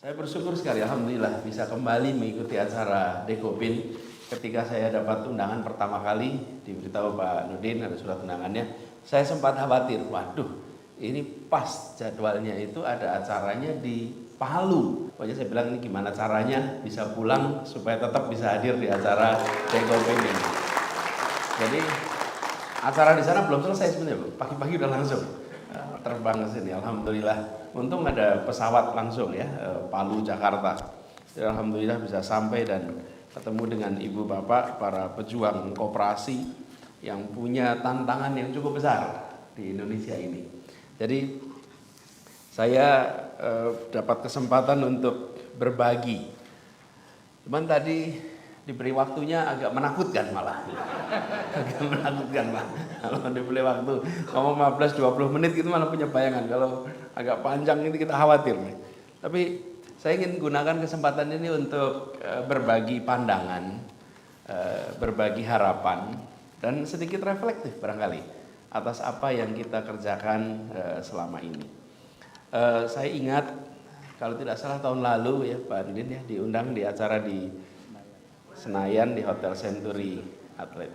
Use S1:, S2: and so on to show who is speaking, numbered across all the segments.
S1: Saya bersyukur sekali, alhamdulillah bisa kembali mengikuti acara Dekopin. Ketika saya dapat undangan pertama kali, diberitahu Pak Nurdin ada surat undangannya, saya sempat khawatir, waduh ini pas jadwalnya itu ada acaranya di Palu. Pokoknya saya bilang ini gimana caranya bisa pulang supaya tetap bisa hadir di acara Dekopin ini. Jadi acara di sana belum selesai sebenarnya, pagi-pagi udah langsung terbang ke sini. Alhamdulillah. Untung ada pesawat langsung ya, Palu Jakarta. Alhamdulillah bisa sampai dan ketemu dengan ibu bapak para pejuang koperasi yang punya tantangan yang cukup besar di Indonesia ini. Jadi saya dapat kesempatan untuk berbagi. Cuman tadi diberi waktunya agak menakutkan malah. Agak menakutkan Pak. Kalau diberi waktu ngomong 15-20 menit itu malah punya bayangan. Kalau agak panjang ini kita khawatir nih. Tapi saya ingin gunakan kesempatan ini untuk berbagi pandangan, berbagi harapan, dan sedikit reflektif barangkali atas apa yang kita kerjakan selama ini. Saya ingat kalau tidak salah tahun lalu ya Pak Didin ya diundang di acara di Senayan di Hotel Century Atlet.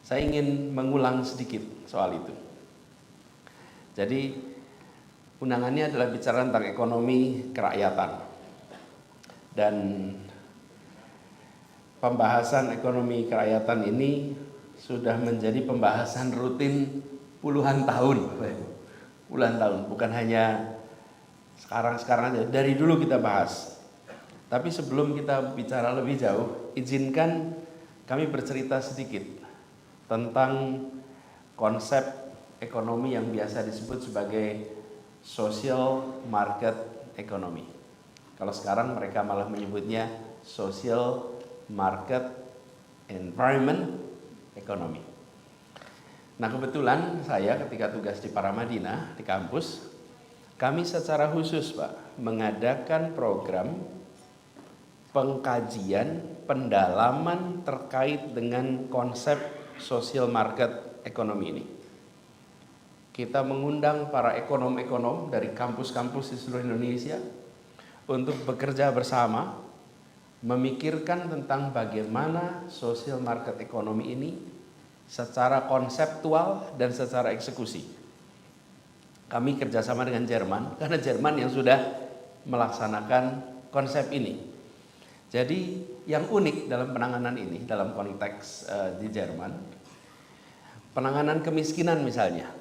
S1: Saya ingin mengulang sedikit soal itu. Jadi undangannya adalah bicara tentang ekonomi kerakyatan. Dan pembahasan ekonomi kerakyatan ini sudah menjadi pembahasan rutin puluhan tahun. Puluhan tahun, bukan hanya sekarang aja, dari dulu kita bahas. Tapi sebelum kita bicara lebih jauh, izinkan kami bercerita sedikit tentang konsep ekonomi yang biasa disebut sebagai social market economy. Kalau sekarang mereka malah menyebutnya social market environment economy. Nah kebetulan saya ketika tugas di Paramadina di kampus, kami secara khusus Pak mengadakan program pengkajian, pendalaman terkait dengan konsep social market economy ini. Kita mengundang para ekonom-ekonom dari kampus-kampus di seluruh Indonesia untuk bekerja bersama, memikirkan tentang bagaimana social market economy ini secara konseptual dan secara eksekusi. Kami kerjasama dengan Jerman, karena Jerman yang sudah melaksanakan konsep ini. Jadi yang unik dalam penanganan ini, dalam konteks di Jerman, penanganan kemiskinan misalnya,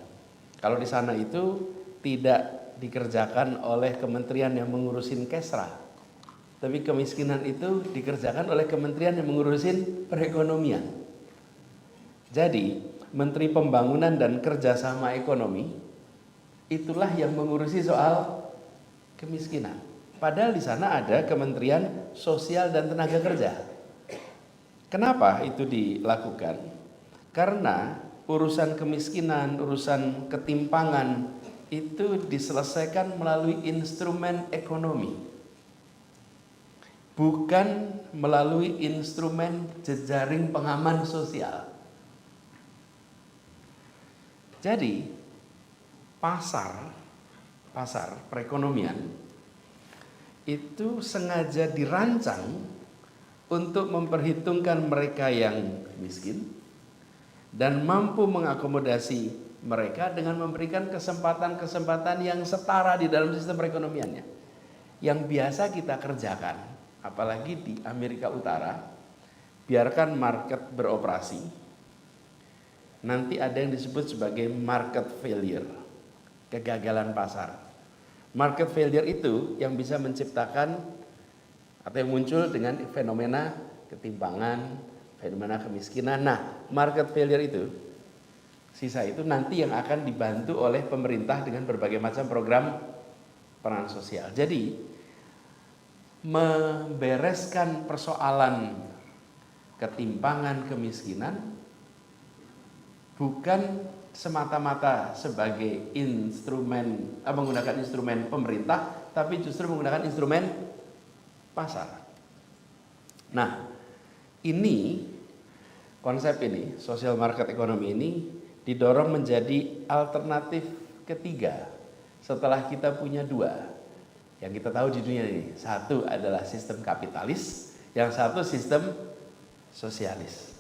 S1: kalau di sana itu tidak dikerjakan oleh kementerian yang mengurusin Kesra, tapi kemiskinan itu dikerjakan oleh kementerian yang mengurusin perekonomian. Jadi Menteri Pembangunan dan Kerjasama Ekonomi itulah yang mengurusi soal kemiskinan. Padahal di sana ada Kementerian Sosial dan Tenaga Kerja. Kenapa itu dilakukan? Karena urusan kemiskinan, urusan ketimpangan itu diselesaikan melalui instrumen ekonomi. Bukan melalui instrumen jejaring pengaman sosial. Jadi pasar perekonomian itu sengaja dirancang untuk memperhitungkan mereka yang miskin dan mampu mengakomodasi mereka dengan memberikan kesempatan-kesempatan yang setara di dalam sistem perekonomiannya. Yang biasa kita kerjakan, apalagi di Amerika Utara, biarkan market beroperasi. Nanti ada yang disebut sebagai market failure, kegagalan pasar. Market failure itu yang bisa menciptakan atau yang muncul dengan fenomena ketimpangan, fenomena kemiskinan. Nah, market failure itu, sisa itu nanti yang akan dibantu oleh pemerintah dengan berbagai macam program peran sosial. Jadi, membereskan persoalan ketimpangan, kemiskinan bukan semata-mata sebagai instrumen, menggunakan instrumen pemerintah, tapi justru menggunakan instrumen pasar. Nah, ini konsep ini, social market economy ini didorong menjadi alternatif ketiga setelah kita punya dua. yang kita tahu di dunia ini. Satu adalah sistem kapitalis, yang satu sistem sosialis.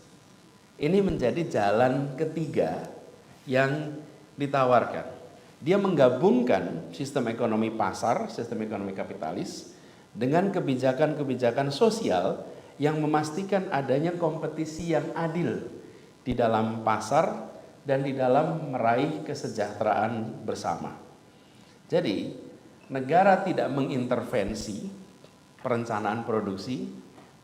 S1: Ini menjadi jalan ketiga yang ditawarkan. Dia menggabungkan sistem ekonomi pasar, sistem ekonomi kapitalis dengan kebijakan-kebijakan sosial yang memastikan adanya kompetisi yang adil di dalam pasar dan di dalam meraih kesejahteraan bersama. Jadi, negara tidak mengintervensi perencanaan produksi,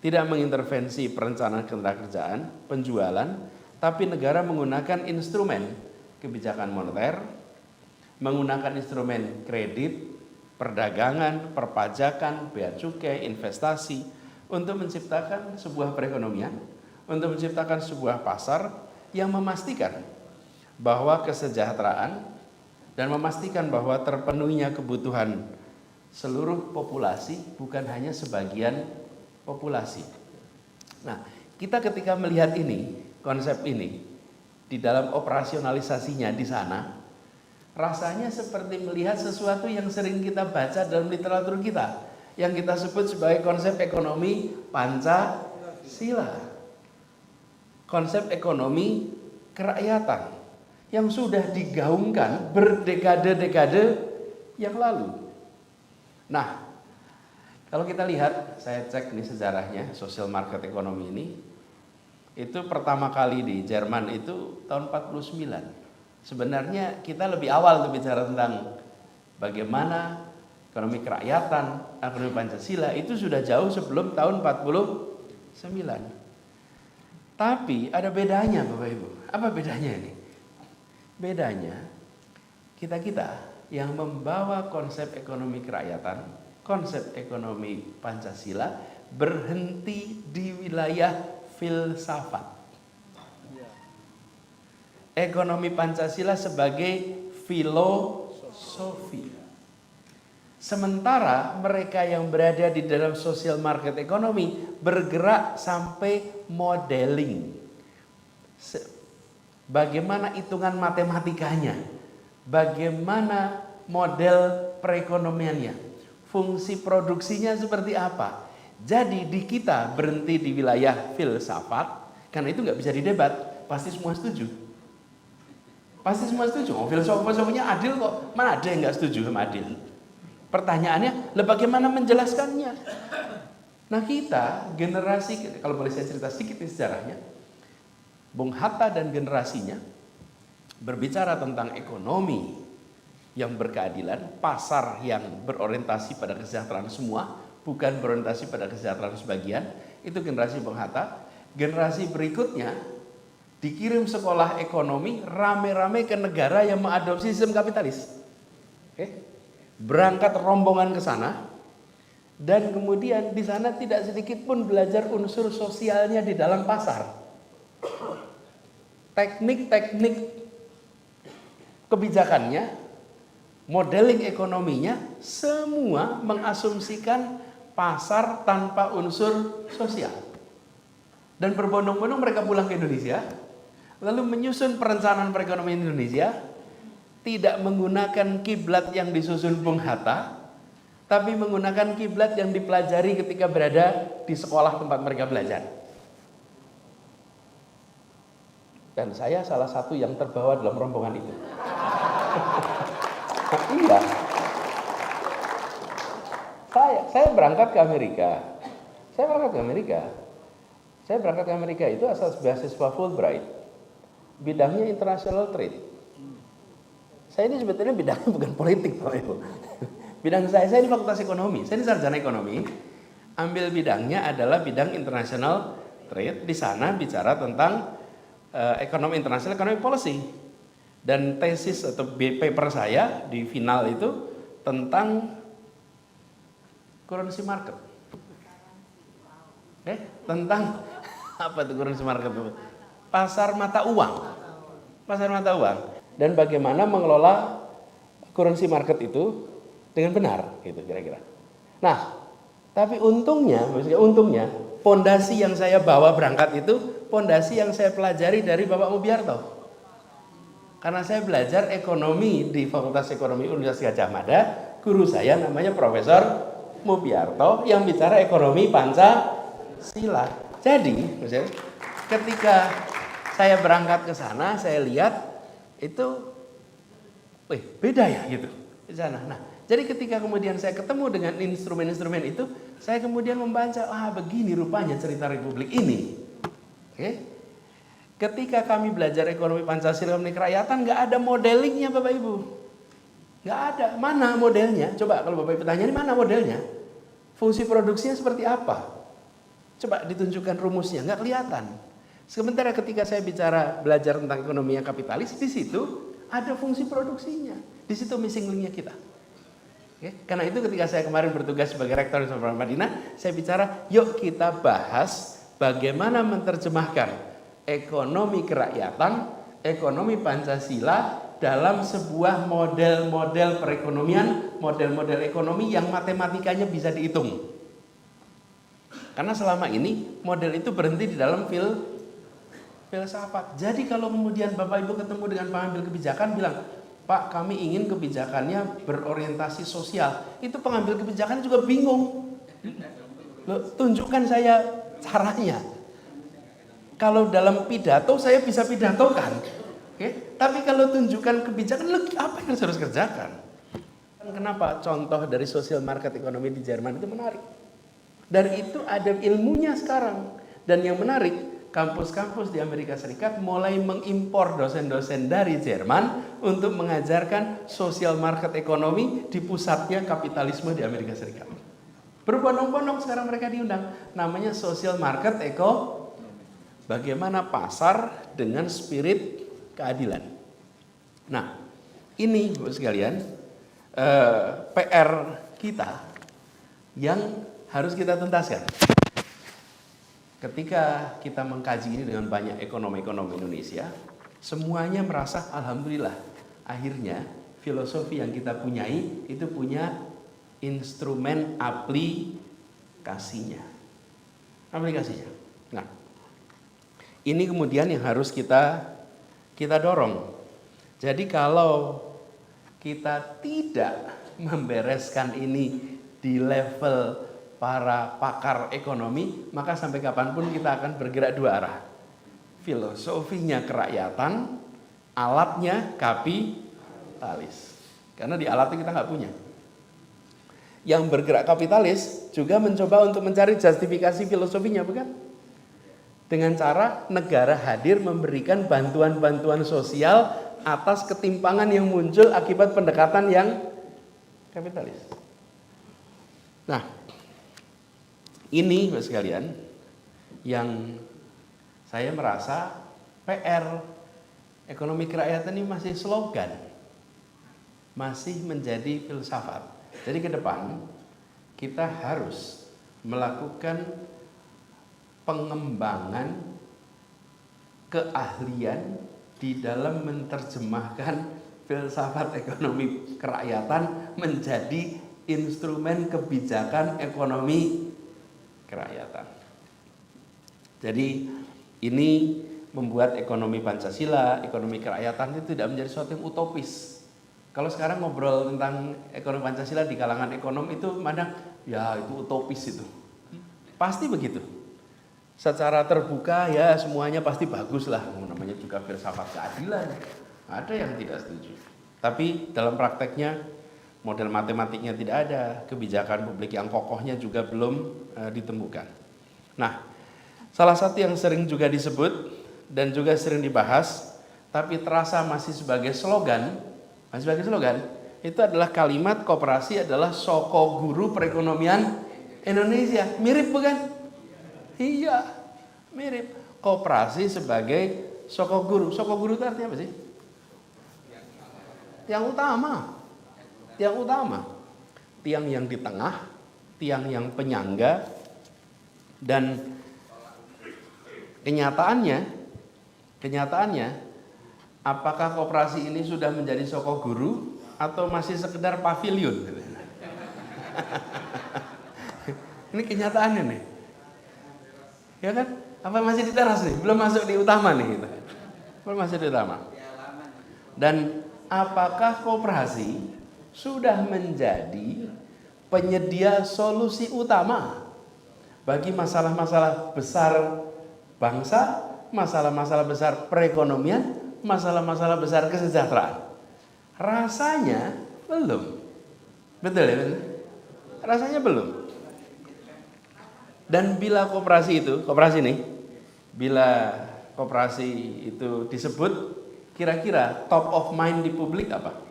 S1: tidak mengintervensi perencanaan ketenagakerjaan, penjualan, tapi negara menggunakan instrumen kebijakan moneter, menggunakan instrumen kredit, perdagangan, perpajakan, bea cukai, investasi untuk menciptakan sebuah perekonomian, untuk menciptakan sebuah pasar yang memastikan bahwa kesejahteraan dan memastikan bahwa terpenuhinya kebutuhan seluruh populasi, bukan hanya sebagian populasi. Nah, kita ketika melihat ini, konsep ini di dalam operasionalisasinya di sana, rasanya seperti melihat sesuatu yang sering kita baca dalam literatur kita, yang kita sebut sebagai konsep ekonomi Pancasila. Konsep ekonomi kerakyatan yang sudah digaungkan berdekade-dekade yang lalu. Nah, kalau kita lihat, saya cek nih sejarahnya, social market economy ini, itu pertama kali di Jerman itu tahun 49. Sebenarnya kita lebih awal tuh bicara tentang bagaimana ekonomi kerakyatan, ekonomi Pancasila itu sudah jauh sebelum tahun 49. Tapi ada bedanya Bapak Ibu. Apa bedanya ini? Bedanya kita-kita yang membawa konsep ekonomi kerakyatan, konsep ekonomi Pancasila berhenti di wilayah filsafat. Ekonomi Pancasila sebagai filosofi. Sementara mereka yang berada di dalam social market ekonomi bergerak sampai modeling. Bagaimana hitungan matematikanya? Bagaimana model perekonomiannya? Fungsi produksinya seperti apa? Jadi di kita berhenti di wilayah filsafat, karena itu nggak bisa didebat, pasti semua setuju. Pasti semua setuju. Oh, filosofinya adil kok, mana ada yang nggak setuju sama adil? Pertanyaannya, bagaimana menjelaskannya? Nah kita generasi, kalau boleh saya cerita sedikit sejarahnya, Bung Hatta dan generasinya berbicara tentang ekonomi yang berkeadilan, pasar yang berorientasi pada kesejahteraan semua, bukan berorientasi pada kesejahteraan sebagian. Itu generasi Bung Hatta. Generasi berikutnya dikirim sekolah ekonomi rame-rame ke negara yang mengadopsi sistem kapitalis. Berangkat rombongan ke sana, dan kemudian di sana tidak sedikit pun belajar unsur sosialnya di dalam pasar. Teknik-teknik kebijakannya, modeling ekonominya, semua mengasumsikan pasar tanpa unsur sosial. Dan berbondong-bondong mereka pulang ke Indonesia, lalu menyusun perencanaan perekonomian Indonesia, tidak menggunakan kiblat yang disusun Bung Hatta, tapi menggunakan kiblat yang dipelajari ketika berada di sekolah tempat mereka belajar. Dan saya salah satu yang terbawa dalam rombongan itu. Iya. Saya berangkat ke Amerika. Saya berangkat ke Amerika itu asal beasiswa Fulbright. Bidangnya international trade. Saya ini sebetulnya bidangnya bukan politik, Pak Ibu. Bidang saya ini fakultas ekonomi. Saya ini sarjana ekonomi. Ambil bidangnya adalah bidang international trade. Di sana bicara tentang ekonomi internasional, ekonomi policy. Dan tesis atau paper saya di final itu tentang currency market. Tentang apa itu currency market? Pasar mata uang. Pasar mata uang. Dan bagaimana mengelola currency market itu dengan benar, gitu kira-kira. Nah, tapi untungnya, fondasi yang saya bawa berangkat itu fondasi yang saya pelajari dari Bapak Mubiarto. Karena saya belajar ekonomi di Fakultas Ekonomi Universitas Gadjah Mada, Guru saya namanya Profesor Mubiarto yang bicara ekonomi Pancasila. Jadi, ketika saya berangkat ke sana, saya lihat itu, beda ya gitu di sana. Nah, jadi ketika kemudian saya ketemu dengan instrumen-instrumen itu, saya kemudian membaca, begini rupanya cerita Republik ini. Oke. Ketika kami belajar ekonomi Pancasila, ekonomi kerakyatan, nggak ada modelingnya Bapak Ibu. Nggak ada. Mana modelnya? Coba kalau Bapak Ibu tanya, ini mana modelnya? Fungsi produksinya seperti apa? Coba ditunjukkan rumusnya, nggak kelihatan. Sementara ketika saya bicara belajar tentang ekonomi yang kapitalis, di situ ada fungsi produksinya. Di situ missing link-nya kita. Oke? Karena itu ketika saya kemarin bertugas sebagai rektor di Universitas Madinah, saya bicara, yuk kita bahas bagaimana menerjemahkan ekonomi kerakyatan, ekonomi Pancasila dalam sebuah model-model perekonomian, model-model ekonomi yang matematikanya bisa dihitung. Karena selama ini model itu berhenti di dalam filsafat. Jadi kalau kemudian Bapak Ibu ketemu dengan pengambil kebijakan bilang, Pak, kami ingin kebijakannya berorientasi sosial. Itu pengambil kebijakan juga bingung. Loh, tunjukkan saya caranya. Kalau dalam pidato saya bisa pidatokan. Oke? Tapi kalau tunjukkan kebijakan, apa yang harus kerjakan? Kenapa contoh dari social market ekonomi di Jerman itu menarik? Dan itu ada ilmunya sekarang. Dan yang menarik, kampus-kampus di Amerika Serikat mulai mengimpor dosen-dosen dari Jerman untuk mengajarkan social market ekonomi di pusatnya kapitalisme di Amerika Serikat. Berbondong-bondong sekarang mereka diundang. Namanya social market bagaimana pasar dengan spirit keadilan. Nah, ini Bapak sekalian, PR kita yang harus kita tuntaskan. Ketika kita mengkaji ini dengan banyak ekonom-ekonom Indonesia, semuanya merasa alhamdulillah, akhirnya filosofi yang kita punyai itu punya instrumen aplikasinya. Nah, ini kemudian yang harus kita dorong. Jadi kalau kita tidak membereskan ini di level para pakar ekonomi, maka sampai kapanpun kita akan bergerak dua arah. Filosofinya kerakyatan, alatnya kapitalis. Karena di alatnya kita nggak punya. Yang bergerak kapitalis juga mencoba untuk mencari justifikasi filosofinya, bukan? Dengan cara negara hadir memberikan bantuan-bantuan sosial atas ketimpangan yang muncul akibat pendekatan yang kapitalis. Nah, ini Bapak sekalian yang saya merasa PR ekonomi kerakyatan ini masih slogan, masih menjadi filsafat. Jadi ke depan kita harus melakukan pengembangan keahlian di dalam menerjemahkan filsafat ekonomi kerakyatan menjadi instrumen kebijakan ekonomi kerakyatan. Jadi ini membuat ekonomi Pancasila, ekonomi kerakyatan itu tidak menjadi sesuatu yang utopis. Kalau sekarang ngobrol tentang ekonomi Pancasila di kalangan ekonom itu mandang, ya itu utopis itu. Pasti begitu. Secara terbuka ya semuanya pasti bagus lah, namanya juga filsafat keadilan. Ada yang tidak setuju. Tapi dalam prakteknya model matematiknya tidak ada, kebijakan publik yang kokohnya juga belum ditemukan. Nah, salah satu yang sering juga disebut dan juga sering dibahas, tapi terasa masih sebagai slogan, itu adalah kalimat koperasi adalah soko guru perekonomian Indonesia. Mirip bukan? Iya, mirip. Koperasi sebagai soko guru. Soko guru itu artinya apa sih? Yang utama. Tiang yang di tengah, tiang yang penyangga, dan kenyataannya, apakah koperasi ini sudah menjadi soko guru atau masih sekedar pavilion? Ini kenyataannya nih. Ya kan? Apa masih di teras nih? Belum masuk di utama nih gitu. Belum masuk di utama. Dan apakah koperasi sudah menjadi penyedia solusi utama bagi masalah-masalah besar bangsa, masalah-masalah besar perekonomian, masalah-masalah besar kesejahteraan. Rasanya belum. Betul ya? Betul? Rasanya belum. Dan bila koperasi nih, bila koperasi itu disebut, kira-kira top of mind di publik apa?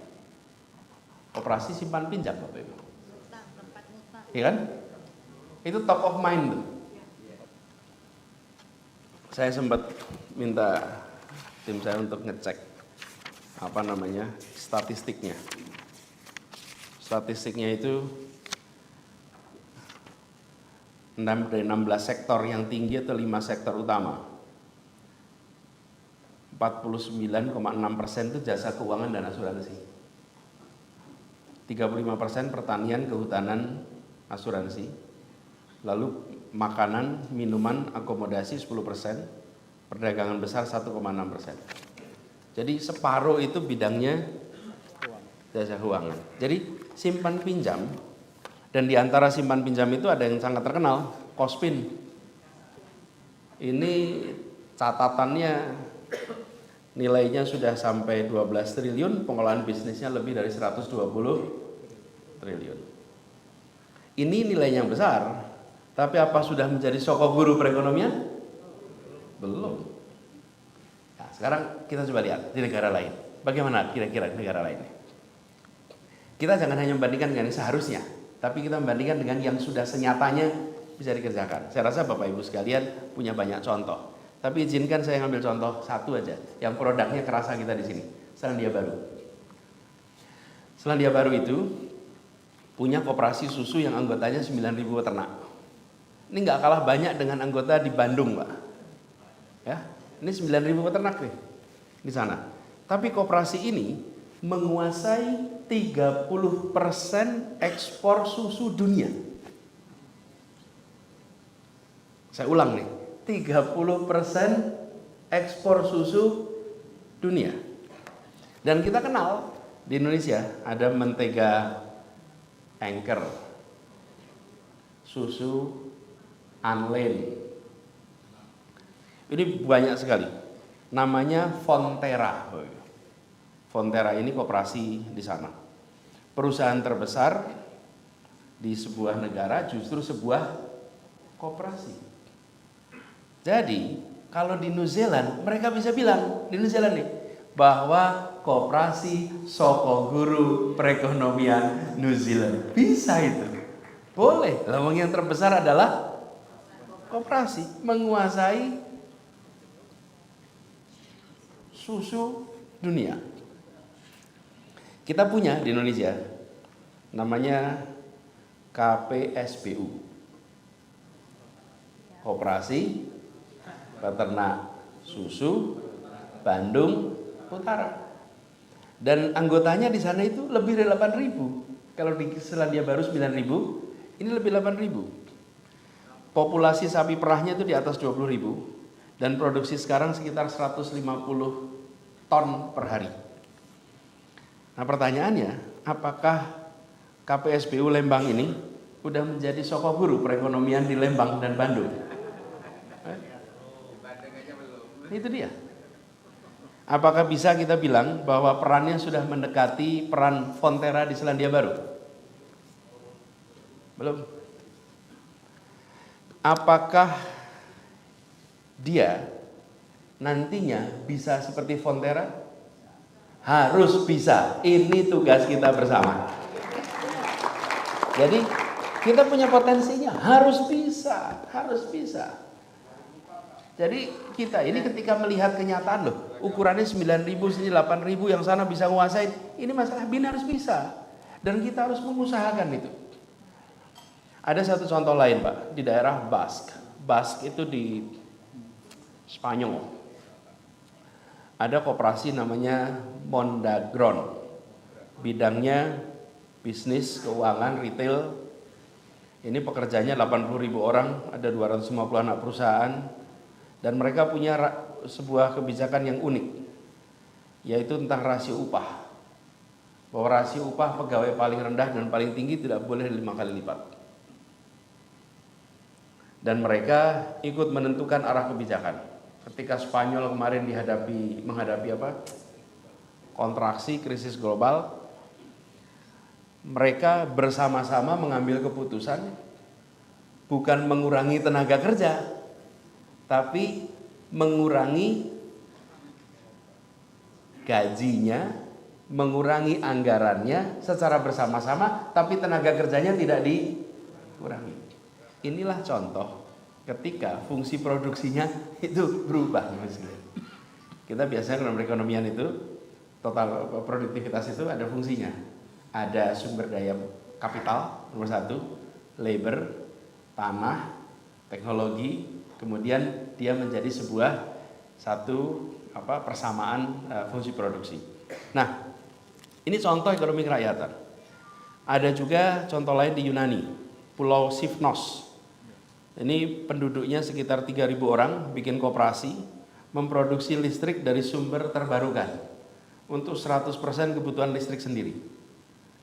S1: Koperasi simpan pinjam, Bapak Ibu. Iya kan? Itu top of mind tuh. Saya sempat minta tim saya untuk ngecek statistiknya. Statistiknya itu dari 16 sektor yang tinggi atau 5 sektor utama. 49,6% itu jasa keuangan dan asuransi. 35% pertanian, kehutanan, asuransi. Lalu makanan, minuman, akomodasi 10%, perdagangan besar 1,6%. Jadi separuh itu bidangnya jasa keuangan. Jadi simpan pinjam, dan di antara simpan pinjam itu ada yang sangat terkenal, Kospin. Ini catatannya nilainya sudah sampai 12 triliun, pengelolaan bisnisnya lebih dari 120 triliun. Ini nilainya yang besar, tapi apa sudah menjadi soko guru perekonomian? Belum. Nah, sekarang kita coba lihat di negara lain. Bagaimana kira-kira di negara lain? Kita jangan hanya membandingkan dengan yang seharusnya, tapi kita membandingkan dengan yang sudah senyatanya bisa dikerjakan. Saya rasa Bapak Ibu sekalian punya banyak contoh. Tapi izinkan saya ngambil contoh satu aja, yang produknya kerasa kita di sini. Selandia Baru. Selandia Baru itu punya koperasi susu yang anggotanya 9.000 peternak. Ini nggak kalah banyak dengan anggota di Bandung, Pak. Ya, ini 9.000 peternak nih di sana. Tapi koperasi ini menguasai 30% ekspor susu dunia. Saya ulang nih, 30% ekspor susu dunia. Dan kita kenal di Indonesia ada mentega Anchor, susu Anlene. Ini banyak sekali. Namanya Fonterra. Fonterra ini koperasi di sana. Perusahaan terbesar di sebuah negara justru sebuah koperasi. Jadi kalau di New Zealand mereka bisa bilang di New Zealand nih bahwa koperasi soko guru perekonomian New Zealand. Bisa itu. Boleh. Lawang yang terbesar adalah koperasi menguasai susu dunia. Kita punya di Indonesia namanya KPSBU, Koperasi Peternak Susu Bandung Utara. Dan anggotanya di sana itu lebih dari 8.000. Kalau di Selandia Baru 9.000, ini lebih 8.000. Populasi sapi perahnya itu di atas 20.000 dan produksi sekarang sekitar 150 ton per hari. Nah pertanyaannya, apakah KPSBU Lembang ini udah menjadi soko guru perekonomian di Lembang dan Bandung? Itu dia. Apakah bisa kita bilang bahwa perannya sudah mendekati peran Fonterra di Selandia Baru? Belum. Apakah dia nantinya bisa seperti Fonterra? Harus bisa. Ini tugas kita bersama. Jadi kita punya potensinya, harus bisa, harus bisa. Jadi kita ini ketika melihat kenyataan loh, ukurannya 9.000, sini 8.000, yang sana bisa nguasain. Ini masalah bin harus bisa. Dan kita harus mengusahakan itu. Ada satu contoh lain Pak, di daerah Basque. Basque itu di Spanyol. Ada koperasi namanya Mondagron. Bidangnya bisnis, keuangan, retail. Ini pekerjanya 80.000 orang, ada 250 anak perusahaan. Dan mereka punya sebuah kebijakan yang unik, yaitu tentang rasio upah. bahwa rasio upah pegawai paling rendah dan paling tinggi tidak boleh 5 kali lipat. Dan mereka ikut menentukan arah kebijakan. Ketika Spanyol kemarin menghadapi kontraksi, krisis global, mereka bersama-sama mengambil keputusan bukan mengurangi tenaga kerja, tapi mengurangi gajinya, mengurangi anggarannya secara bersama-sama, tapi tenaga kerjanya tidak dikurangi. Inilah contoh ketika fungsi produksinya itu berubah. Kita biasanya dalam perekonomian itu total produktivitas itu ada fungsinya. Ada sumber daya kapital nomor 1, labor, tanah, teknologi, kemudian dia menjadi persamaan fungsi produksi. Nah, ini contoh ekonomi kerakyatan. Ada juga contoh lain di Yunani, Pulau Sifnos. Ini penduduknya sekitar 3.000 orang, bikin koperasi, memproduksi listrik dari sumber terbarukan untuk 100% kebutuhan listrik sendiri.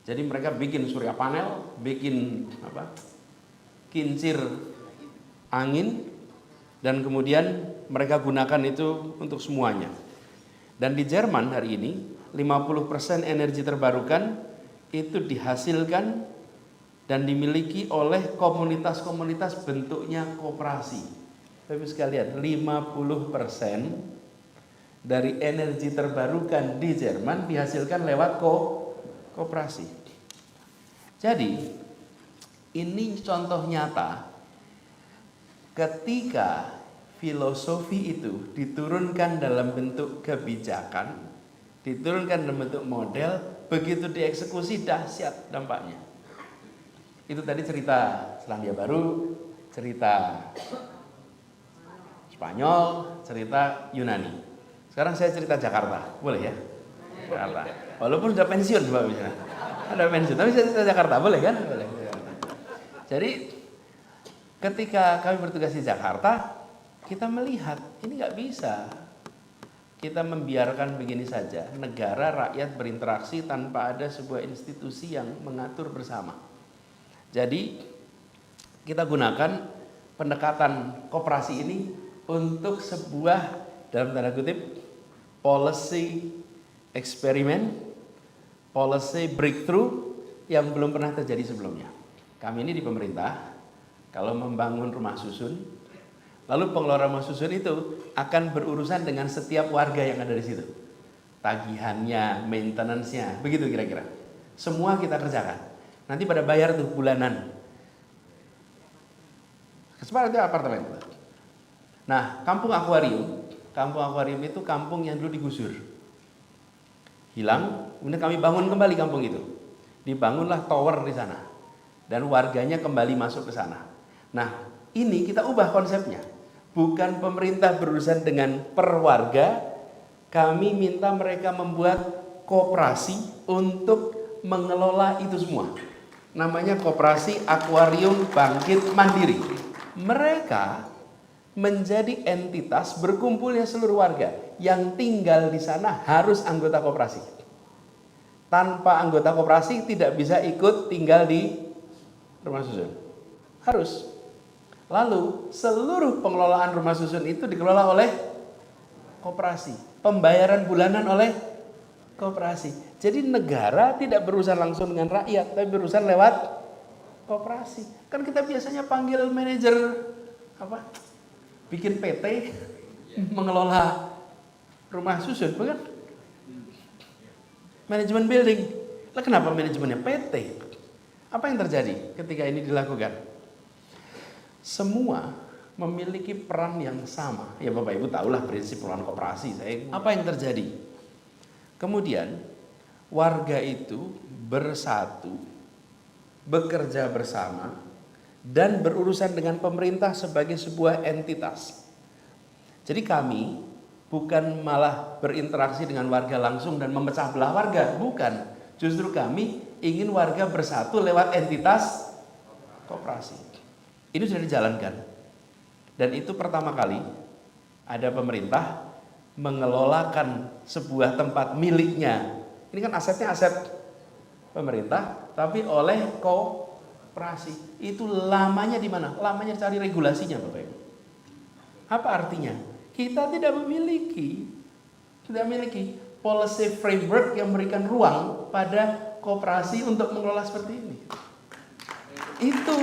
S1: Jadi mereka bikin surya panel, bikin kincir angin, dan kemudian mereka gunakan itu untuk semuanya. Dan di Jerman hari ini 50% energi terbarukan itu dihasilkan dan dimiliki oleh komunitas-komunitas bentuknya koperasi. Bapak sekalian, 50% dari energi terbarukan di Jerman dihasilkan lewat koperasi. Jadi ini contoh nyata ketika filosofi itu diturunkan dalam bentuk kebijakan, diturunkan dalam bentuk model, begitu dieksekusi dahsyat dampaknya. Itu tadi cerita Selandia Baru, cerita Spanyol, cerita Yunani. Sekarang saya cerita Jakarta, boleh ya? Jakarta. Walaupun sudah pensiun, Mbak misalnya. Ada pensiun, tapi saya cerita Jakarta, boleh kan? Boleh. Jadi ketika kami bertugas di Jakarta, kita melihat ini nggak bisa kita membiarkan begini saja negara rakyat berinteraksi tanpa ada sebuah institusi yang mengatur bersama. Jadi kita gunakan pendekatan koperasi ini untuk sebuah dalam tanda kutip policy eksperimen, policy breakthrough yang belum pernah terjadi sebelumnya. Kami ini di pemerintah kalau membangun rumah susun, lalu pengelola rumah susun itu akan berurusan dengan setiap warga yang ada di situ. Tagihannya, maintenance-nya, begitu kira-kira. Semua kita kerjakan. Nanti pada bayar tuh bulanan. Seperti itu apartemen. Nah, kampung akuarium itu kampung yang dulu digusur. Hilang, kemudian kami bangun kembali kampung itu. Dibangunlah tower di sana. Dan warganya kembali masuk ke sana. Nah, ini kita ubah konsepnya. Bukan pemerintah berurusan dengan per warga, kami minta mereka membuat koperasi untuk mengelola itu semua. Namanya Koperasi Akuarium Bangkit Mandiri. Mereka menjadi entitas berkumpulnya seluruh warga yang tinggal di sana harus anggota koperasi. Tanpa anggota koperasi tidak bisa ikut tinggal di rumah susun. Harus. Lalu seluruh pengelolaan rumah susun itu dikelola oleh koperasi. Pembayaran bulanan oleh koperasi. Jadi negara tidak berurusan langsung dengan rakyat, tapi berurusan lewat koperasi. Kan kita biasanya panggil manajer bikin PT mengelola rumah susun, bukan? Manajemen building. Lah kenapa manajemennya PT? Apa yang terjadi ketika ini dilakukan? Semua memiliki peran yang sama. Ya Bapak Ibu tahulah prinsip pengelolaan koperasi. Apa yang terjadi? Kemudian warga itu bersatu, bekerja bersama, dan berurusan dengan pemerintah sebagai sebuah entitas. Jadi kami bukan malah berinteraksi dengan warga langsung dan memecah belah warga, bukan. Justru kami ingin warga bersatu lewat entitas koperasi. Ini sudah dijalankan. Dan itu pertama kali ada pemerintah mengelolakan sebuah tempat miliknya. Ini kan asetnya aset pemerintah, tapi oleh koperasi. Itu lamanya di mana? Lamanya cari regulasinya, Bapak Ibu. Apa artinya? Kita tidak memiliki policy framework yang memberikan ruang pada koperasi untuk mengelola seperti ini. Itu.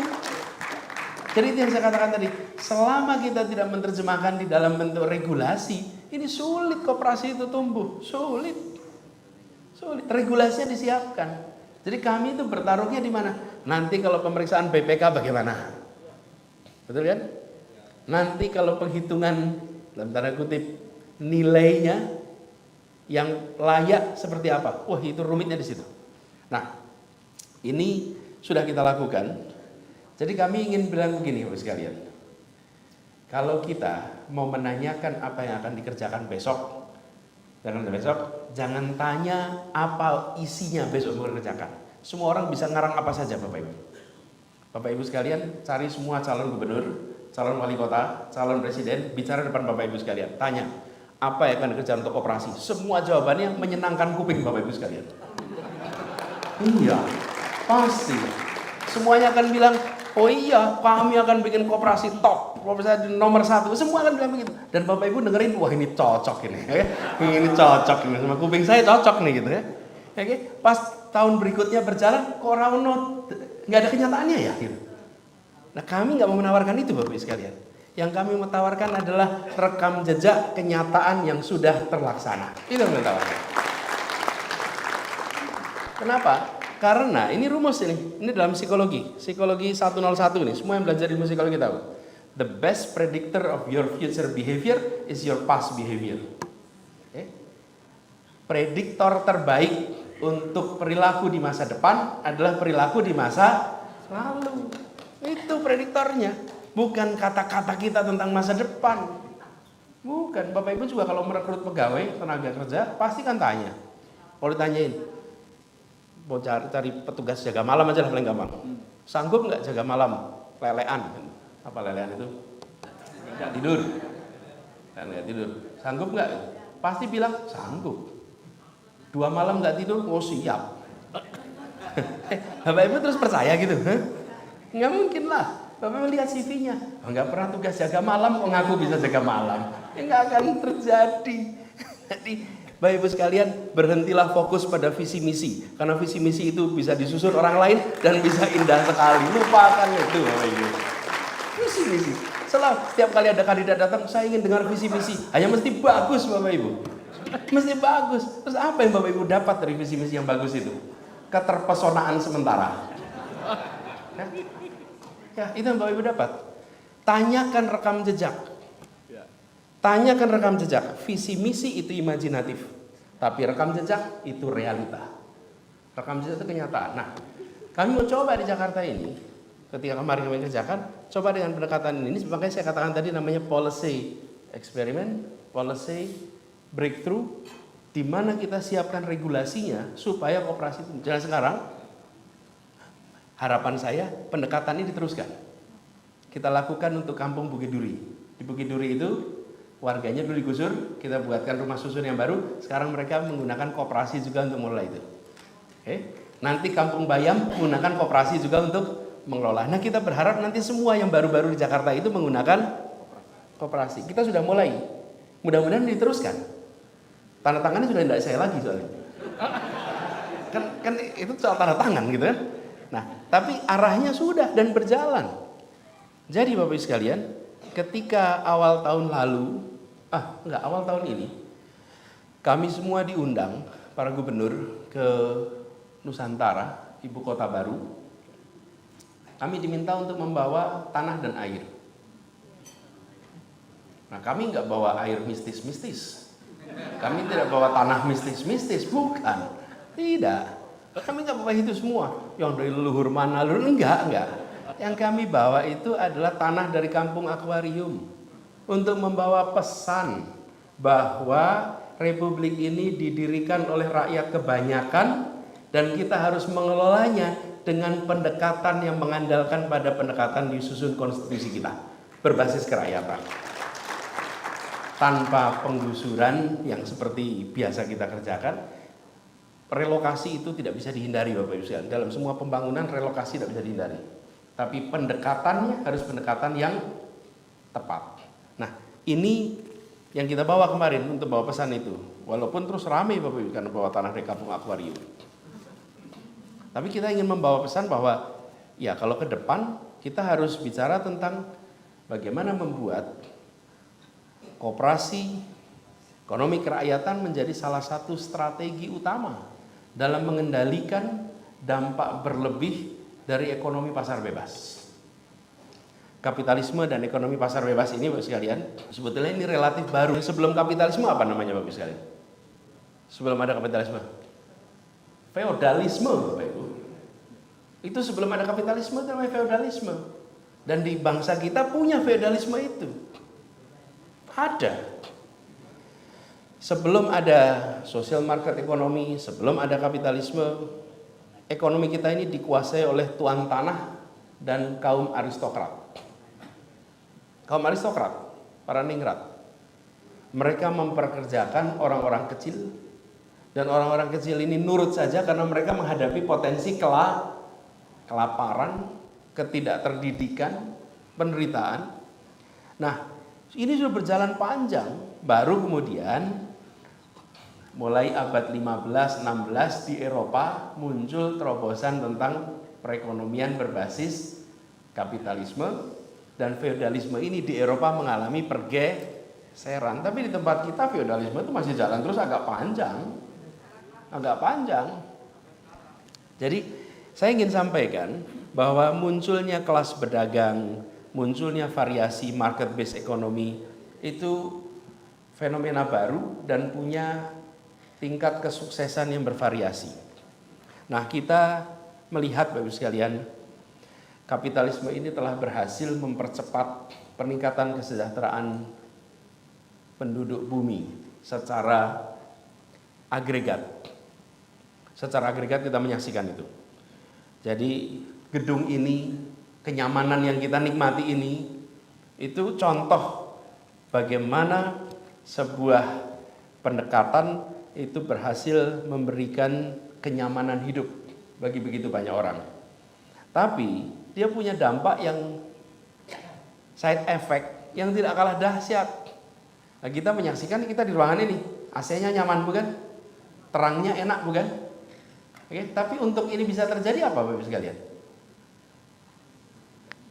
S1: Jadi itu yang saya katakan tadi, selama kita tidak menerjemahkan di dalam bentuk regulasi, ini sulit koperasi itu tumbuh, sulit. Regulasinya disiapkan. Jadi kami itu bertaruhnya di mana? Nanti kalau pemeriksaan BPK bagaimana? Betul kan? Nanti kalau penghitungan dalam tanda kutip nilainya yang layak seperti apa? Wah, itu rumitnya di situ. Nah, ini sudah kita lakukan. Jadi kami ingin bilang begini Bapak sekalian. Kalau kita mau menanyakan apa yang akan dikerjakan besok, jangan tanya apa isinya besok mau dikerjakan. Semua orang bisa ngarang apa saja Bapak Ibu. Bapak Ibu sekalian, cari semua calon gubernur, calon wali kota, calon presiden, bicara depan Bapak Ibu sekalian. Tanya, apa yang akan dikerjakan untuk koperasi? Semua jawabannya menyenangkan kuping Bapak Ibu sekalian. Iya, pasti. Semuanya akan bilang, oh iya, kami akan bikin koperasi top, koperasi nomor 1. Semua akan bilang begitu. Dan Bapak Ibu dengerin, wah ini cocok ini, ya. Ini cocok ini sama kuping saya cocok nih gitu ya. Oke, pas tahun berikutnya berjalan, kok Rauno nggak ada kenyataannya ya gitu. Nah kami nggak mau menawarkan itu Bapak Ibu sekalian. Yang kami mau tawarkan adalah rekam jejak kenyataan yang sudah terlaksana. Itu yang kita tawarkan. Kenapa? Karena ini rumus ini dalam psikologi 101 nih, semua yang belajar ilmu psikologi tahu. The best predictor of your future behavior is your past behavior. Okay? Prediktor terbaik untuk perilaku di masa depan adalah perilaku di masa lalu. Itu prediktornya, bukan kata-kata kita tentang masa depan. Bukan, Bapak Ibu juga kalau merekrut pegawai tenaga kerja pasti kan tanya. Kalau ditanyain, mau cari petugas jaga malam aja lah paling gampang. Sanggup nggak jaga malam? Lelean. Apa lelean itu? Nggak tidur. Nggak tidur. Sanggup nggak? Pasti bilang sanggup. 2 malam nggak tidur, oh siap. Bapak Ibu terus percaya gitu? Nggak mungkin lah. Bapak Ibu lihat CV-nya. Oh, nggak pernah tugas jaga malam, kok ngaku bisa jaga malam? Ya nggak akan terjadi. Jadi Bapak Ibu sekalian, berhentilah fokus pada visi misi. Karena visi misi itu bisa disusun orang lain dan bisa indah sekali. Lupakan itu Bapak Ibu. Visi misi. Setiap kali ada kandidat datang, saya ingin dengar visi misi. Hanya mesti bagus Bapak Ibu. Mesti bagus. Terus apa yang Bapak Ibu dapat dari visi misi yang bagus itu? Keterpesonaan sementara. Ya, itu yang Bapak Ibu dapat. Tanyakan rekam jejak. Tanyakan rekam jejak. Visi misi itu imajinatif, tapi rekam jejak itu realita. Rekam jejak itu kenyataan. Nah, kami mau coba di Jakarta ini. Ketika kemarin kami kerjakan, coba dengan pendekatan ini. Makanya saya katakan tadi namanya policy experiment, policy breakthrough, di mana kita siapkan regulasinya supaya koperasi itu jalan. Sekarang harapan saya pendekatan ini diteruskan. Kita lakukan untuk Kampung Bukit Duri. Di Bukit Duri itu warganya dulu digusur, kita buatkan rumah susun yang baru. Sekarang mereka menggunakan koperasi juga untuk mengelola itu. Oke. Nanti Kampung Bayam menggunakan koperasi juga untuk mengelola. Nah, kita berharap nanti semua yang baru-baru di Jakarta itu menggunakan koperasi. Kita sudah mulai. Mudah-mudahan diteruskan. Tanda tangannya sudah tidak saya lagi soalnya. Kan itu soal tanda tangan gitu kan. Nah, tapi arahnya sudah dan berjalan. Jadi Bapak Ibu sekalian, ketika awal tahun lalu, awal tahun ini, kami semua diundang, para gubernur ke Nusantara, ibu kota baru. Kami diminta untuk membawa tanah dan air. Nah, kami nggak bawa air mistis-mistis. Kami tidak bawa tanah mistis-mistis, bukan. Tidak. Kami nggak bawa itu semua. Yang dari leluhur mana, enggak. Yang kami bawa itu adalah tanah dari kampung akuarium untuk membawa pesan bahwa republik ini didirikan oleh rakyat kebanyakan dan kita harus mengelolanya dengan pendekatan yang mengandalkan pada pendekatan disusun konstitusi kita berbasis kerakyatan, tanpa penggusuran yang seperti biasa kita kerjakan. relokasi itu tidak bisa dihindari Bapak Ibu sekalian. Dalam semua pembangunan relokasi tidak bisa dihindari. Tapi pendekatannya harus pendekatan yang tepat. Nah, ini yang kita bawa kemarin untuk bawa pesan itu. Walaupun terus ramai Bapak Ibu karena bawa tanah dari kampung akuarium. Tapi kita ingin membawa pesan bahwa ya kalau ke depan kita harus bicara tentang bagaimana membuat koperasi ekonomi kerakyatan menjadi salah satu strategi utama dalam mengendalikan dampak berlebih dari ekonomi pasar bebas. Kapitalisme dan ekonomi pasar bebas ini Bapak sekalian, sebetulnya ini relatif baru. Sebelum kapitalisme apa namanya Bapak sekalian? Sebelum ada kapitalisme? Feodalisme Bapak Ibu. Itu sebelum ada kapitalisme itu namanya feodalisme. Dan di bangsa kita punya feodalisme itu. Ada. Sebelum ada social market ekonomi, sebelum ada kapitalisme, ekonomi kita ini dikuasai oleh tuan tanah dan kaum aristokrat. Kaum aristokrat, para ningrat. Mereka memperkerjakan orang-orang kecil, dan orang-orang kecil ini nurut saja karena mereka menghadapi potensi kelaparan, ketidakterdidikan, penderitaan. Nah, ini sudah berjalan panjang, baru kemudian mulai abad 15-16 di Eropa muncul terobosan tentang perekonomian berbasis kapitalisme, dan feodalisme ini di Eropa mengalami pergeseran. Tapi di tempat kita feodalisme itu masih jalan terus agak panjang. Jadi saya ingin sampaikan bahwa munculnya kelas pedagang, munculnya variasi market based economy itu fenomena baru dan punya tingkat kesuksesan yang bervariasi. Nah, kita melihat Bapak Ibu sekalian, kapitalisme ini telah berhasil mempercepat peningkatan kesejahteraan penduduk bumi secara agregat. Secara agregat kita menyaksikan itu. Jadi gedung ini, kenyamanan yang kita nikmati ini, itu contoh bagaimana sebuah pendekatan itu berhasil memberikan kenyamanan hidup bagi begitu banyak orang. Tapi dia punya dampak yang side effect yang tidak kalah dahsyat. Nah, kita menyaksikan kita di ruangan ini, AC-nya nyaman bukan? Terangnya enak bukan? Oke, tapi untuk ini bisa terjadi apa Bapak sekalian?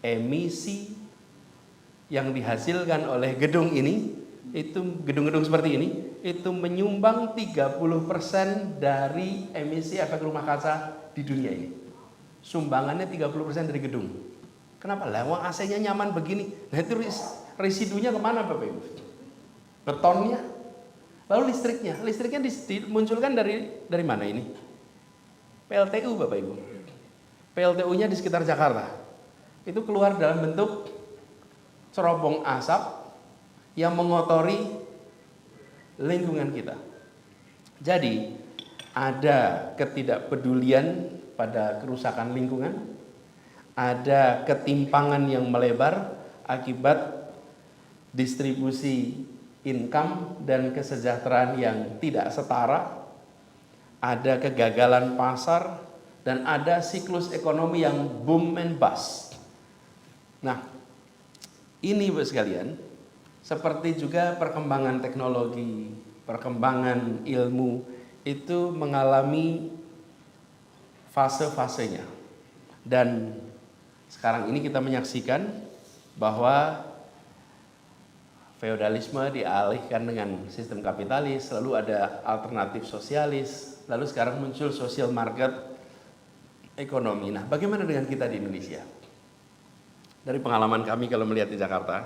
S1: Emisi yang dihasilkan oleh gedung ini, itu gedung-gedung seperti ini, itu menyumbang 30% dari emisi efek rumah kaca di dunia ini. Sumbangannya 30% dari gedung. Kenapa? Lah wong AC-nya nyaman begini. Nah itu residunya kemana Bapak Ibu? Betonnya. Lalu listriknya. Listriknya dimunculkan dari mana ini? PLTU Bapak Ibu. PLTU-nya di sekitar Jakarta. Itu keluar dalam bentuk cerobong asap yang mengotori lingkungan kita. Jadi ada ketidakpedulian pada kerusakan lingkungan, ada ketimpangan yang melebar akibat distribusi income dan kesejahteraan yang tidak setara, ada kegagalan pasar, dan ada siklus ekonomi yang boom and bust. Nah, ini Bapak sekalian, seperti juga perkembangan teknologi, perkembangan ilmu itu mengalami fase-fasenya. Dan sekarang ini kita menyaksikan bahwa feodalisme dialihkan dengan sistem kapitalis, lalu ada alternatif sosialis, lalu sekarang muncul social market ekonomi. Nah, bagaimana dengan kita di Indonesia? Dari pengalaman kami kalau melihat di Jakarta,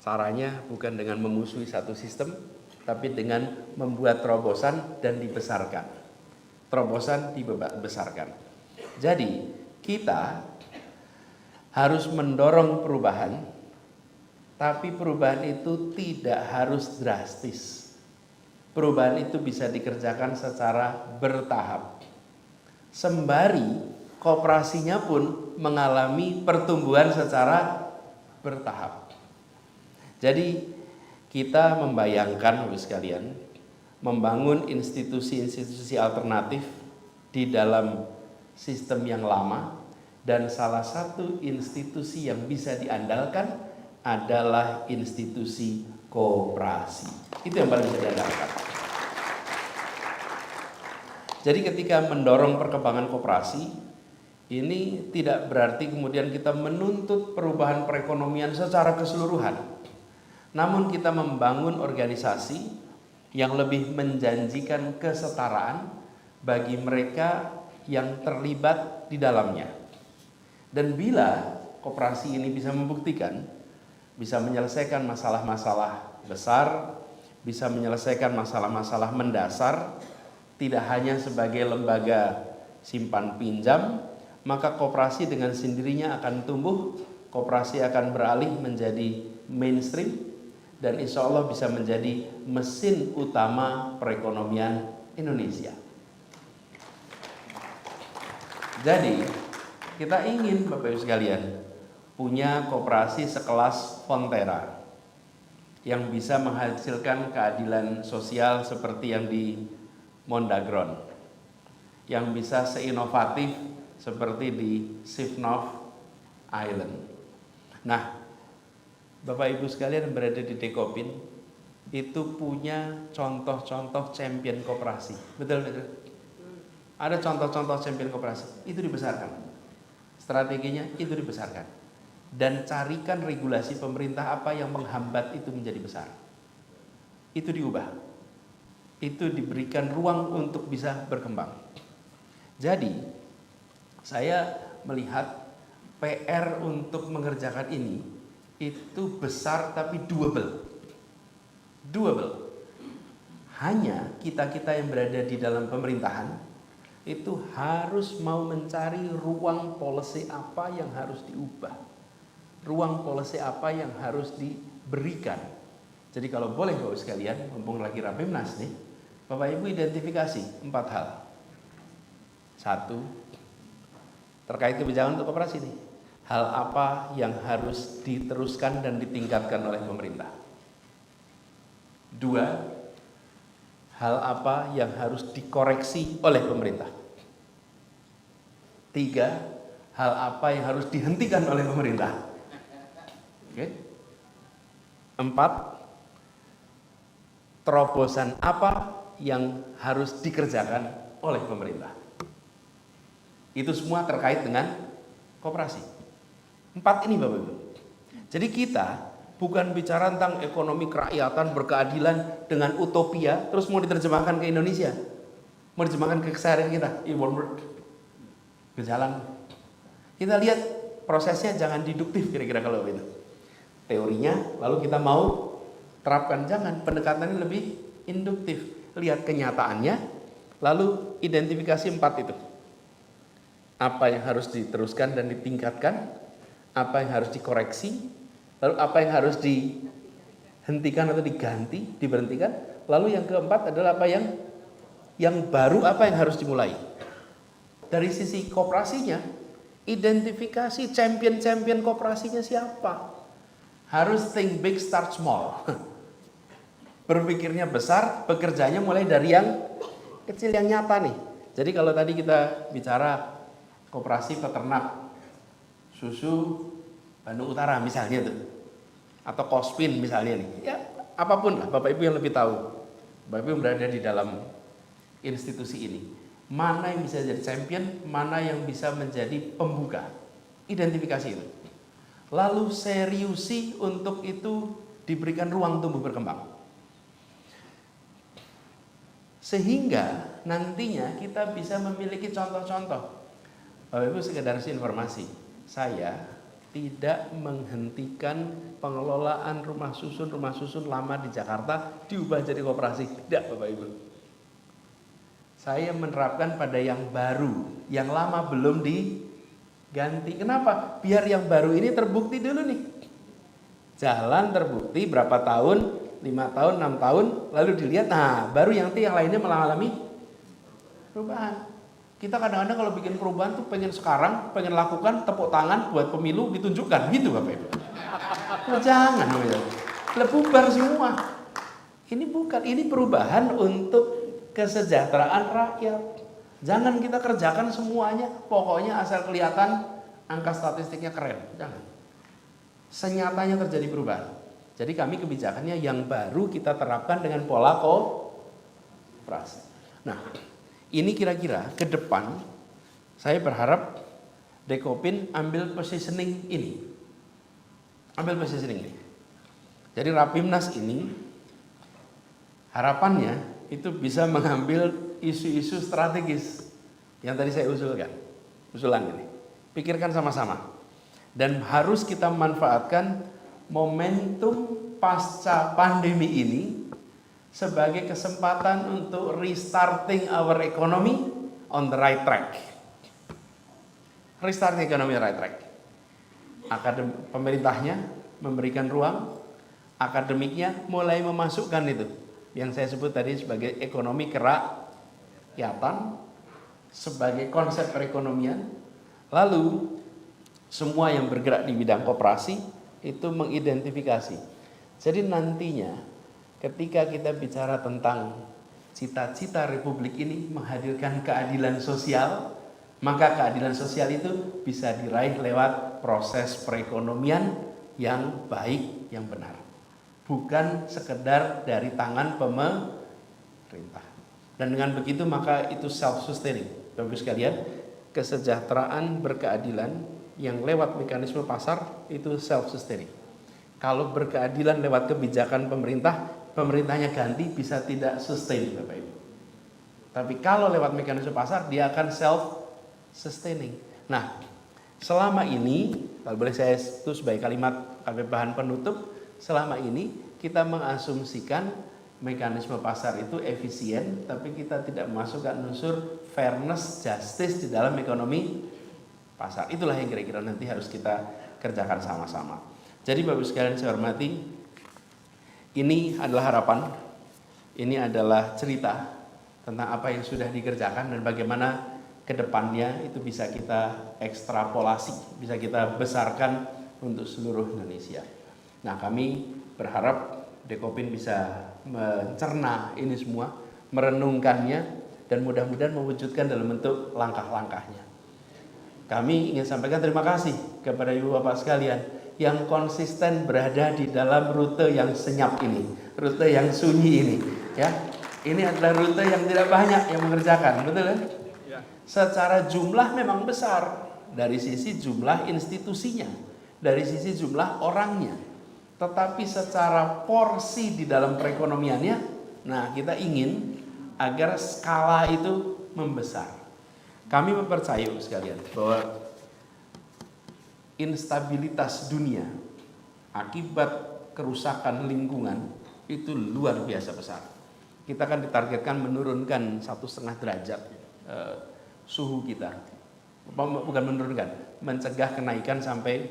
S1: caranya bukan dengan memusuhi satu sistem, tapi dengan membuat terobosan dan dibesarkan. Terobosan dibesarkan. Jadi kita harus mendorong perubahan, tapi perubahan itu tidak harus drastis. Perubahan itu bisa dikerjakan secara bertahap. Sembari koperasinya pun mengalami pertumbuhan secara bertahap. Jadi kita membayangkan Bapak sekalian, membangun institusi-institusi alternatif di dalam sistem yang lama, dan salah satu institusi yang bisa diandalkan adalah institusi koperasi. Itu yang paling bisa diandalkan. Jadi ketika mendorong perkembangan koperasi, ini tidak berarti kemudian kita menuntut perubahan perekonomian secara keseluruhan. Namun kita membangun organisasi yang lebih menjanjikan kesetaraan bagi mereka yang terlibat di dalamnya. Dan bila koperasi ini bisa membuktikan, bisa menyelesaikan masalah-masalah besar, bisa menyelesaikan masalah-masalah mendasar, tidak hanya sebagai lembaga simpan pinjam, maka koperasi dengan sendirinya akan tumbuh, koperasi akan beralih menjadi mainstream, dan insya Allah bisa menjadi mesin utama perekonomian Indonesia. Jadi kita ingin Bapak Ibu sekalian punya koperasi sekelas Fonterra yang bisa menghasilkan keadilan sosial seperti yang di Mondagron, yang bisa seinovatif seperti di Sifnov Island. Nah, Bapak Ibu sekalian yang berada di Dekopin itu punya contoh-contoh champion koperasi. Betul. Ada contoh-contoh champion koperasi, itu dibesarkan. Strateginya itu dibesarkan. Dan carikan regulasi pemerintah apa yang menghambat itu menjadi besar. Itu diubah. Itu diberikan ruang untuk bisa berkembang. Jadi, saya melihat PR untuk mengerjakan ini itu besar tapi doable. Hanya kita-kita yang berada di dalam pemerintahan itu harus mau mencari ruang policy apa yang harus diubah, ruang policy apa yang harus diberikan. Jadi kalau boleh Bapak sekalian, mumpung lagi Rapimnas nih, Bapak Ibu identifikasi 4 hal. 1, terkait kebijakan untuk koperasi nih, hal apa yang harus diteruskan dan ditingkatkan oleh pemerintah. 2, hal apa yang harus dikoreksi oleh pemerintah. 3, hal apa yang harus dihentikan oleh pemerintah. Oke. 4, terobosan apa yang harus dikerjakan oleh pemerintah. Itu semua terkait dengan koperasi. 4 ini Bapak Ibu. Jadi kita bukan bicara tentang ekonomi kerakyatan berkeadilan dengan utopia terus mau diterjemahkan ke Indonesia, mau diterjemahkan ke keseharian kita. It won't work. Berjalan. Kita lihat prosesnya, jangan deduktif kira-kira kalau itu. Teorinya lalu kita mau terapkan, jangan, pendekatannya lebih induktif. Lihat kenyataannya lalu identifikasi 4 itu. Apa yang harus diteruskan dan ditingkatkan, apa yang harus dikoreksi, lalu apa yang harus dihentikan atau diganti, diberhentikan. Lalu yang keempat adalah apa yang baru, apa yang harus dimulai. Dari sisi koperasinya, identifikasi champion-champion koperasinya siapa. Harus think big, start small. Berpikirnya besar, bekerjanya mulai dari yang kecil, yang nyata nih. Jadi kalau tadi kita bicara koperasi peternak susu Bandung Utara misalnya tuh, atau Kospin misalnya nih, ya apapun lah, Bapak Ibu yang lebih tahu, Bapak Ibu yang berada di dalam institusi ini, mana yang bisa jadi champion, mana yang bisa menjadi pembuka, identifikasi itu, lalu seriusi untuk itu diberikan ruang tumbuh berkembang, sehingga nantinya kita bisa memiliki contoh-contoh. Bapak Ibu sekedar informasi, saya tidak menghentikan pengelolaan rumah susun lama di Jakarta diubah jadi koperasi. Tidak Bapak Ibu. Saya menerapkan pada yang baru, yang lama belum diganti. Kenapa? Biar yang baru ini terbukti dulu nih. Jalan terbukti berapa tahun, 5 tahun, 6 tahun, lalu dilihat, nah baru yang lainnya mengalami perubahan. Kita kadang-kadang kalau bikin perubahan tuh pengen sekarang, pengen lakukan, tepuk tangan buat pemilu ditunjukkan, gitu Bapak Ibu. Jangan, bubar semua. Ini bukan, ini perubahan untuk kesejahteraan rakyat. Jangan kita kerjakan semuanya, pokoknya asal kelihatan angka statistiknya keren. Jangan. Senyatanya terjadi perubahan. Jadi kami kebijakannya yang baru kita terapkan dengan pola koperasi. Nah, ini kira-kira ke depan saya berharap Dekopin ambil positioning ini. Ambil positioning ini. Jadi Rapimnas ini harapannya itu bisa mengambil isu-isu strategis yang tadi saya usulan ini. Pikirkan sama-sama. Dan harus kita manfaatkan momentum pasca pandemi ini sebagai kesempatan untuk restarting our economy on the right track. Restarting economy on the right track. Pemerintahnya memberikan ruang, akademiknya mulai memasukkan itu yang saya sebut tadi sebagai ekonomi kerakyatan, sebagai konsep perekonomian. Lalu semua yang bergerak di bidang koperasi itu mengidentifikasi. Jadi nantinya ketika kita bicara tentang cita-cita Republik ini menghadirkan keadilan sosial, maka keadilan sosial itu bisa diraih lewat proses perekonomian yang baik, yang benar. Bukan sekedar dari tangan pemerintah. Dan dengan begitu maka itu self-sustaining. Bapak sekalian, kesejahteraan berkeadilan yang lewat mekanisme pasar itu self-sustaining. Kalau berkeadilan lewat kebijakan pemerintah, pemerintahnya ganti bisa tidak sustain Bapak Ibu. Tapi kalau lewat mekanisme pasar dia akan self-sustaining. Nah, selama ini, kalau boleh saya itu sebagai kalimat bahan penutup, selama ini kita mengasumsikan mekanisme pasar itu efisien, tapi kita tidak memasukkan unsur fairness, justice di dalam ekonomi pasar. Itulah yang kira-kira nanti harus kita kerjakan sama-sama. Jadi Bapak sekalian saya hormati, ini adalah harapan, ini adalah cerita tentang apa yang sudah dikerjakan dan bagaimana ke depannya itu bisa kita ekstrapolasi, bisa kita besarkan untuk seluruh Indonesia. Nah, kami berharap Dekopin bisa mencerna ini semua, merenungkannya, dan mudah-mudahan mewujudkan dalam bentuk langkah-langkahnya. Kami ingin sampaikan terima kasih kepada Ibu Bapak sekalian yang konsisten berada di dalam rute yang senyap ini, rute yang sunyi ini. Ya, ini adalah rute yang tidak banyak yang mengerjakan, betul kan? Ya. Secara jumlah memang besar dari sisi jumlah institusinya, dari sisi jumlah orangnya, tetapi secara porsi di dalam perekonomiannya, nah kita ingin agar skala itu membesar. Kami mempercayai sekalian bahwa instabilitas dunia akibat kerusakan lingkungan itu luar biasa besar. Kita akan ditargetkan menurunkan 1,5 derajat suhu kita. Bukan menurunkan, mencegah kenaikan sampai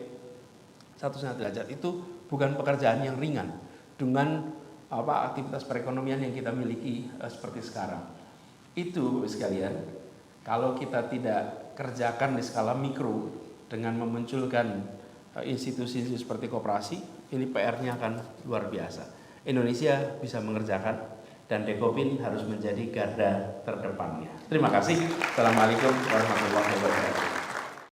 S1: 1,5 derajat. Itu bukan pekerjaan yang ringan dengan aktivitas perekonomian yang kita miliki seperti sekarang. Itu sekalian, kalau kita tidak kerjakan di skala mikro dengan memunculkan institusi seperti koperasi, ini PR-nya akan luar biasa. Indonesia bisa mengerjakan dan Dekopin harus menjadi garda terdepannya. Terima kasih. Assalamualaikum warahmatullahi wabarakatuh.